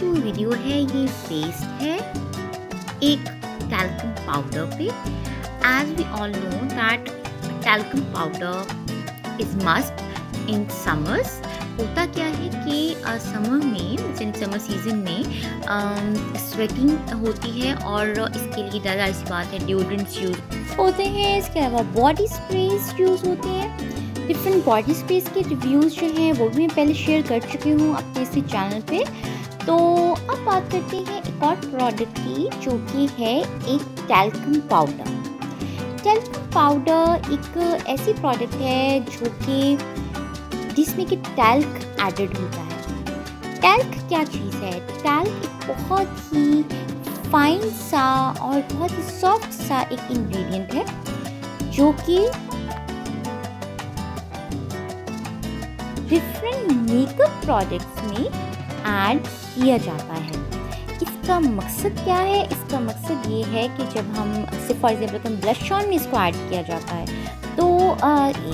जो वीडियो है ये बेस्ड है एक टैल्कम पाउडर पे। As we all know that talcum powder is must in summers. होता क्या है कि समर में, इन समर सीजन में स्वेटिंग होती है और इसके लिए ज़्यादा ऐसी बात है डिओड्रेंट्स यूज होते हैं। इसके अलावा बॉडी स्प्रेज यूज़ होते हैं। डिफरेंट बॉडी स्प्रेज के रिव्यूज़ जो हैं वो भी मैं पहले शेयर कर चुकी हूँ अपने इसी चैनल पे। तो अब बात करते हैं एक और प्रोडक्ट की जो कि है एक टैल्कम पाउडर। टैल्कम पाउडर एक ऐसी प्रोडक्ट है जो कि जिसमें कि टैल्क एडेड होता है। टैल्क क्या चीज़ है? टैल्क एक बहुत ही फाइन सा और बहुत ही सॉफ्ट सा एक इंग्रेडिएंट है जो कि डिफरेंट मेकअप प्रोडक्ट्स में ऐड किया जाता है। इसका मकसद क्या है? इसका मकसद ये है कि जब हम से फॉर एग्जाम्पल हम ब्लश ऑन में इसको ऐड किया जाता है तो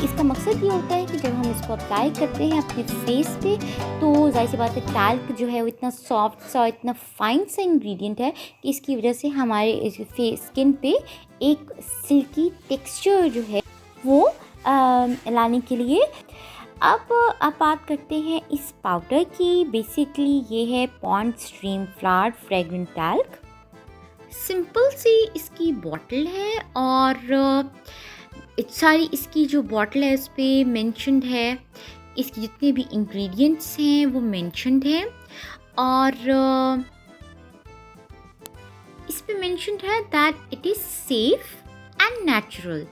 इसका मकसद ये होता है कि जब हम इसको अप्लाई करते हैं अपने फेस पे तो जाहिर सी बात है टैल्क जो है वो इतना सॉफ्ट सा, इतना फाइन सा इंग्रेडिएंट है कि इसकी वजह से हमारे फेस स्किन पे एक सिल्की टेक्सचर जो है वो लाने के लिए। अब बात करते हैं इस पाउडर की। बेसिकली ये है Pond's dream flower fragrant talc. Simple सी इसकी बॉटल है और सारी इसकी जो बॉटल है उस पर मेंशन्ड है, इसके जितने भी इंग्रेडिएंट्स हैं वो मेंशन्ड हैं और इस पे मेंशन्ड है that it is safe and natural.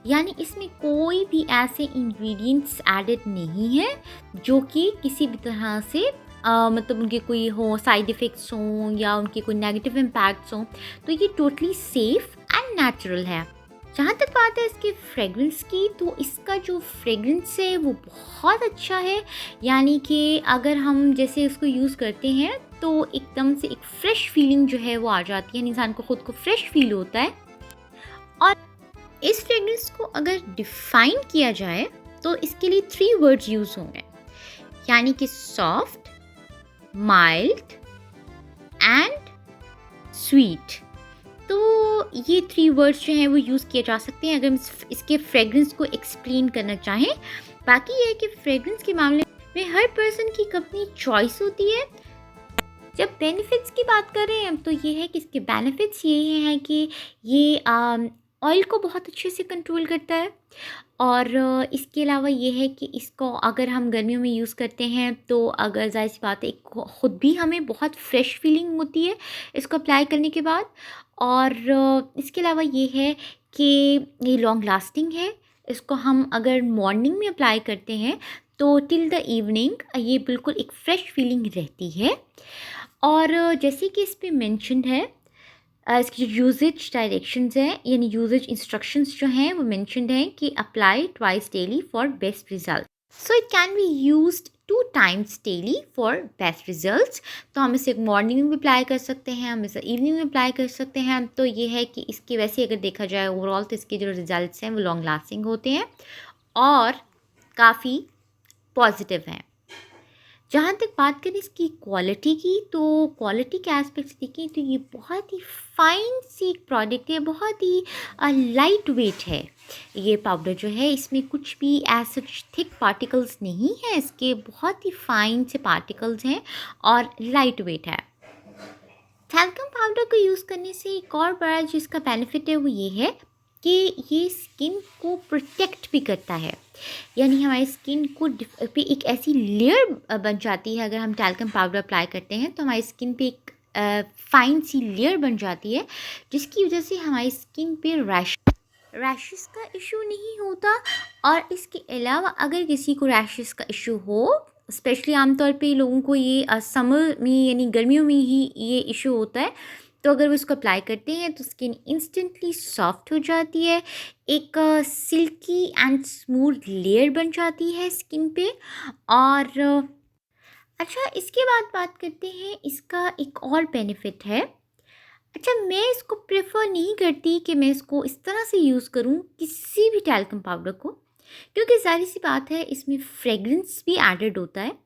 यानी इसमें कोई भी ऐसे इंग्रेडिएंट्स एडेड नहीं है जो कि किसी भी तरह से मतलब उनके कोई हो साइड इफ़ेक्ट्स हों या उनके कोई नेगेटिव इम्पैक्ट्स हों। तो ये टोटली सेफ एंड नेचुरल है। जहाँ तक बात है इसके फ्रेगरेंस की, तो इसका जो फ्रेगरेंस है वो बहुत अच्छा है। यानी कि अगर हम जैसे इसको यूज़ करते हैं तो एकदम से एक फ़्रेश फीलिंग जो है वो आ जाती है, इंसान को ख़ुद को फ्रेश फील होता है। और इस फ्रेगरेंस को अगर डिफ़ाइन किया जाए तो इसके लिए 3 वर्ड्स यूज़ होंगे, यानी कि सॉफ्ट, माइल्ड एंड स्वीट। तो ये 3 वर्ड्स जो हैं वो यूज़ किए जा सकते हैं अगर हम इसके फ्रेगरेंस को एक्सप्लेन करना चाहें। बाकी ये है कि फ्रेगरेंस के मामले में हर पर्सन की अपनी चॉइस होती है। जब बेनिफिट्स की बात करें तो ये है कि इसके बेनिफिट्स ये हैं कि ये ऑयल को बहुत अच्छे से कंट्रोल करता है और इसके अलावा ये है कि इसको अगर हम गर्मियों में यूज़ करते हैं तो अगर ज़ाहिर सी बात है ख़ुद भी हमें बहुत फ्रेश फीलिंग होती है इसको अप्लाई करने के बाद। और इसके अलावा ये है कि ये लॉन्ग लास्टिंग है। इसको हम अगर मॉर्निंग में अप्लाई करते हैं तो टिल द इवनिंग ये बिल्कुल एक फ़्रेश फीलिंग रहती है। और जैसे कि इस पर मेंशन्ड है इसकी जो यूजेज डायरेक्शंस हैं यानी यूजेज इंस्ट्रक्शंस जो हैं वो मेंशन्ड हैं कि apply twice daily for best result. So it can be used 2 times daily for best results. तो हम इसे मॉर्निंग में अप्लाई कर सकते हैं, हम इसे इवनिंग में अप्लाई कर सकते हैं। तो ये है कि इसके वैसे अगर देखा जाए ओवरऑल तो इसके जो रिजल्ट्स हैं वो लॉन्ग लास्टिंग होते हैं और काफ़ी पॉजिटिव हैं। जहाँ तक बात करें इसकी क्वालिटी की, तो क्वालिटी के एस्पेक्ट से देखें तो ये बहुत ही फाइन सी प्रोडक्ट है, बहुत ही लाइट वेट है। ये पाउडर जो है इसमें कुछ भी ऐसे थिक पार्टिकल्स नहीं है, इसके बहुत ही फाइन से पार्टिकल्स हैं और लाइट वेट है। टैल्कम पाउडर को यूज़ करने से एक और बड़ा जो इसका बेनिफिट है वो ये है कि ये स्किन को प्रोटेक्ट भी करता है। यानी हमारी स्किन को पे एक ऐसी लेयर बन जाती है। अगर हम टैल्कम पाउडर अप्लाई करते हैं तो हमारी स्किन पे एक फाइन सी लेयर बन जाती है जिसकी वजह से हमारी स्किन पे रैशेस का इशू नहीं होता। और इसके अलावा अगर किसी को रैशेस का इशू हो, स्पेशली आमतौर पे लोगों को ये समर में यानी गर्मियों में ही ये इशू होता है, तो अगर वो इसको अप्लाई करते हैं तो स्किन इंस्टेंटली सॉफ्ट हो जाती है, एक सिल्की एंड स्मूथ लेयर बन जाती है स्किन पे। और अच्छा, इसके बाद बात करते हैं इसका एक और बेनिफिट है। अच्छा, मैं इसको प्रेफर नहीं करती कि मैं इसको इस तरह से यूज़ करूं किसी भी टैल्कम पाउडर को, क्योंकि ज़ाहिर सी बात है इसमें फ्रेगरेंस भी एडेड होता है।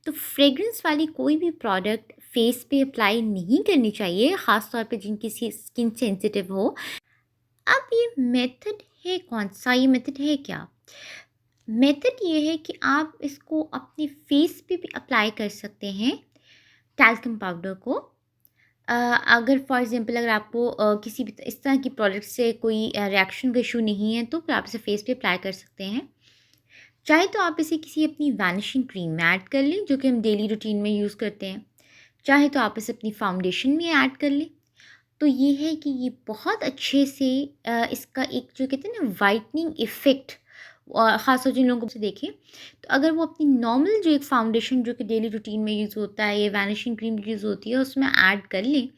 तो फ्रेगरेंस वाली कोई भी प्रोडक्ट फेस पे अप्लाई नहीं करनी चाहिए, ख़ास तौर पे जिनकी स्किन सेंसिटिव हो। अब ये मेथड है कौन सा? ये मेथड है क्या? मेथड ये है कि आप इसको अपने फेस पे भी अप्लाई कर सकते हैं, टैल्कम पाउडर को। अगर फॉर एग्जांपल अगर आपको किसी भी इस तरह की प्रोडक्ट से कोई रिएक्शन का इशू नहीं है, तो फिर आप इसे फेस पे अप्लाई कर सकते हैं। चाहे तो आप इसे किसी अपनी वैनिशिंग क्रीम में ऐड कर लें, जो कि हम डेली रूटीन में यूज़ करते हैं। चाहे तो आप इसे अपनी फाउंडेशन में ऐड कर लें। तो ये है कि ये बहुत अच्छे से इसका एक जो कहते हैं ना वाइटनिंग इफ़ेक्ट, ख़ासतौर जिन लोगों से देखें, तो अगर वो अपनी नॉर्मल जो एक फाउंडेशन जो कि डेली रूटीन में यूज़ होता है या वैनिशिंग क्रीम यूज़ होती है उसमें ऐड कर लें,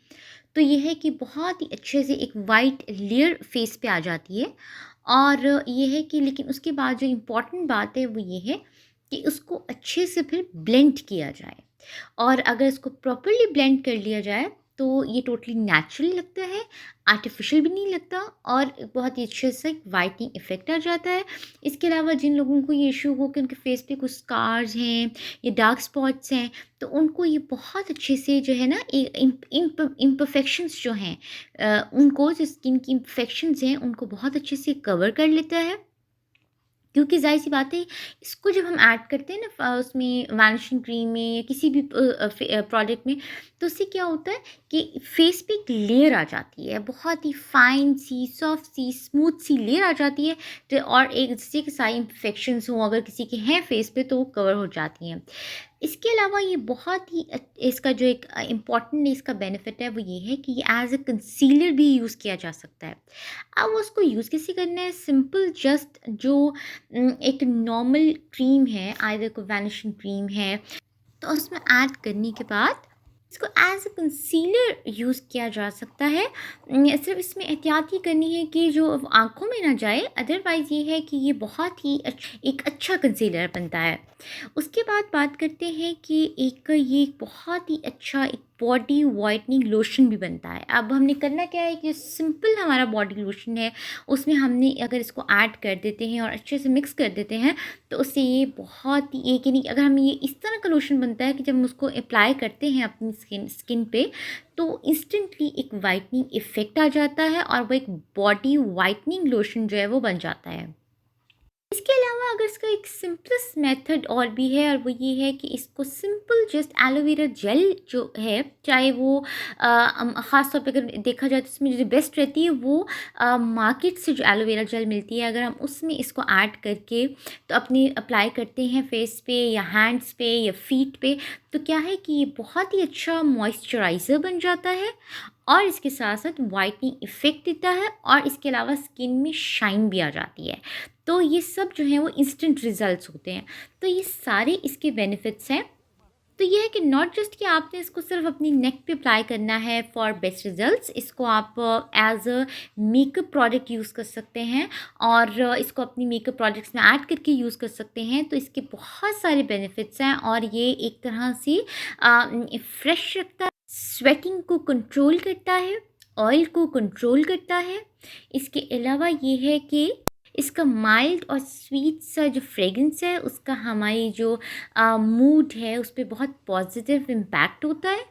तो ये है कि बहुत ही अच्छे से एक वाइट लेयर फेस पे आ जाती है। और ये है कि लेकिन उसके बाद जो इम्पोर्टेंट बात है वो ये है कि उसको अच्छे से फिर ब्लेंड किया जाए। और अगर इसको प्रॉपर्ली ब्लेंड कर लिया जाए तो ये टोटली नेचुरल लगता है, आर्टिफिशियल भी नहीं लगता, और बहुत ही अच्छे से वाइटनिंग इफ़ेक्ट आ जाता है। इसके अलावा जिन लोगों को ये इशू हो कि उनके फेस पे कुछ स्कार्स हैं या डार्क स्पॉट्स हैं, तो उनको ये बहुत अच्छे से जो है ना इम्परफेक्शंस जो हैं, उनको जो स्किन की इम्परफेक्शंस हैं उनको बहुत अच्छे से कवर कर लेता है। क्योंकि ज़ाहिर-सी बात है, इसको जब हम ऐड करते हैं ना उसमें वैनिशिंग क्रीम में या किसी भी प्रोडक्ट में, तो उससे क्या होता है कि फेस पे एक लेयर आ जाती है, बहुत ही फाइन सी, सॉफ्ट सी, स्मूथ सी लेयर आ जाती है। तो और एक जिससे कि सारी इन्फेक्शंस हों अगर किसी के हैं फेस पे, तो वो कवर हो जाती हैं। इसके अलावा ये बहुत ही इसका जो एक इम्पॉर्टेंट इसका बेनिफिट है वो ये है कि ये एज़ अ कंसीलर भी यूज़ किया जा सकता है। अब उसको यूज़ कैसे करना है? सिंपल, जस्ट जो एक नॉर्मल क्रीम है, आइदर कोई वैनिशिंग क्रीम है, तो उसमें ऐड करने के बाद इसको एज अ कंसीलर यूज़ किया जा सकता है। सिर्फ इसमें एहतियात ये करनी है कि जो आँखों में ना जाए, अदरवाइज़ ये है कि ये बहुत ही एक अच्छा कंसीलर बनता है। उसके बाद बात करते हैं कि एक ये एक बहुत ही अच्छा एक बॉडी वाइटनिंग लोशन भी बनता है। अब हमने करना क्या है कि सिंपल हमारा बॉडी लोशन है, उसमें हमने अगर इसको ऐड कर देते हैं और अच्छे से मिक्स कर देते हैं, तो उससे ये बहुत ही एक ही नहीं, अगर हम ये इस तरह का लोशन बनता है कि जब हम उसको अप्लाई करते हैं अपनी स्किन पे, तो इंस्टेंटली एक वाइटनिंग इफ़ेक्ट आ जाता है और वो एक बॉडी वाइटनिंग लोशन जो है वो बन जाता है। इसके अलावा अगर इसका एक सिंपलेस्ट मेथड और भी है, और वो ये है कि इसको सिंपल जस्ट एलोवेरा जेल जो है, चाहे वो ख़ास तौर पे अगर देखा जाए तो इसमें जो बेस्ट रहती है वो मार्केट से जो एलोवेरा जेल मिलती है, अगर हम उसमें इसको ऐड करके तो अपनी अप्लाई करते हैं फेस पे या हैंड्स पे या फीट पे, तो क्या है कि ये बहुत ही अच्छा मॉइस्चराइज़र बन जाता है और इसके साथ साथ वाइटनिंग इफ़ेक्ट देता है, और इसके अलावा स्किन में शाइन भी आ जाती है। तो ये सब जो है वो इंस्टेंट रिजल्ट्स होते हैं। तो ये सारे इसके बेनिफिट्स हैं। तो ये है कि नॉट जस्ट कि आपने इसको सिर्फ अपनी नेक पे अप्लाई करना है फॉर बेस्ट रिजल्ट्स, इसको आप as a makeup product use कर सकते हैं, और इसको अपनी मेकअप प्रोडक्ट्स में ऐड करके यूज़ कर सकते हैं। तो इसके बहुत सारे बेनिफिट्स हैं, और ये एक तरह से फ्रेश रखता है, स्वेटिंग को कंट्रोल करता है, ऑयल को कंट्रोल करता है। इसके अलावा ये है कि इसका माइल्ड और स्वीट सा जो फ्रेग्रेंस है उसका हमारी जो मूड है उस पे बहुत पॉजिटिव इम्पैक्ट होता है।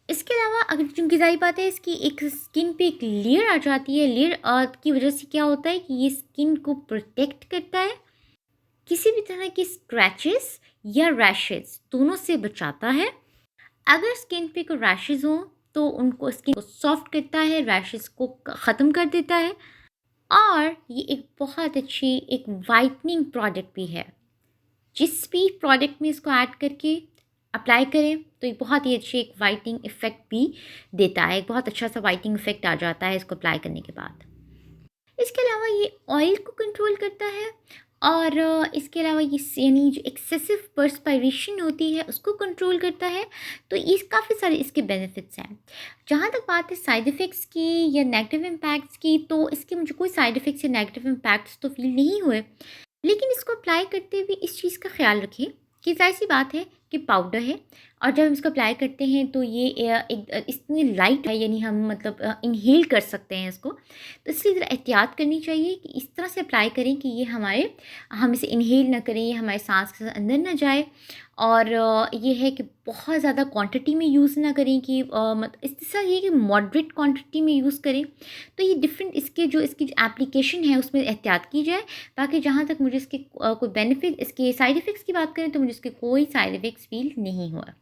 इसके अलावा अगर चूँकि ज़ाहिर बात है इसकी एक स्किन पे एक लेयर आ जाती है, लेयर की वजह से क्या होता है कि ये स्किन को प्रोटेक्ट करता है, किसी भी तरह की स्क्रैचेस या रैशेस दोनों से बचाता है। अगर स्किन पे कोई रैशेस हों तो उनको स्किन को सॉफ्ट करता है, रैशेस को ख़त्म कर देता है, और ये एक बहुत अच्छी एक वाइटनिंग प्रोडक्ट भी है। जिस भी प्रोडक्ट में इसको ऐड करके अप्लाई करें तो ये बहुत ही अच्छी एक वाइटनिंग इफ़ेक्ट भी देता है, एक बहुत अच्छा सा वाइटनिंग इफ़ेक्ट आ जाता है इसको अप्लाई करने के बाद। इसके अलावा ये ऑयल को कंट्रोल करता है, और इसके अलावा ये यानी जो एक्सेसिव पर्सपायरेशन होती है उसको कंट्रोल करता है। तो ये काफ़ी सारे इसके बेनिफिट्स हैं। जहाँ तक बात है साइड इफ़ेक्ट्स की या नेगेटिव इम्पैक्ट्स की, तो इसके मुझे कोई साइड इफ़ेक्ट्स या नेगेटिव इम्पैक्ट्स तो फील नहीं हुए। लेकिन इसको अप्लाई करते हुए इस चीज़ का ख़्याल रखें कि ज़ाहिर-सी बात है कि पाउडर है, और जब हम इसको अप्लाई करते हैं तो ये इतनी लाइट है, यानी हम मतलब इन्हेल कर सकते हैं इसको। तो इसलिए ज़रा एहतियात करनी चाहिए कि इस तरह से अप्लाई करें कि ये हम इसे इन्हेल ना करें, ये हमारे सांस के साथ अंदर ना जाए, और ये है कि बहुत ज़्यादा क्वांटिटी में यूज़ ना करें कि इसका ये है कि मॉडरेट क्वांटिटी में यूज़ करें। तो ये डिफरेंट इसकी जो एप्लीकेशन है उसमें एहतियात की जाए। बाकी जहाँ तक मुझे इसके कोई बेनिफिट इसके साइड इफ़ेक्ट्स की बात करें तो मुझे इसके कोई साइड इफ़ेक्ट्स फ़ील नहीं हुआ।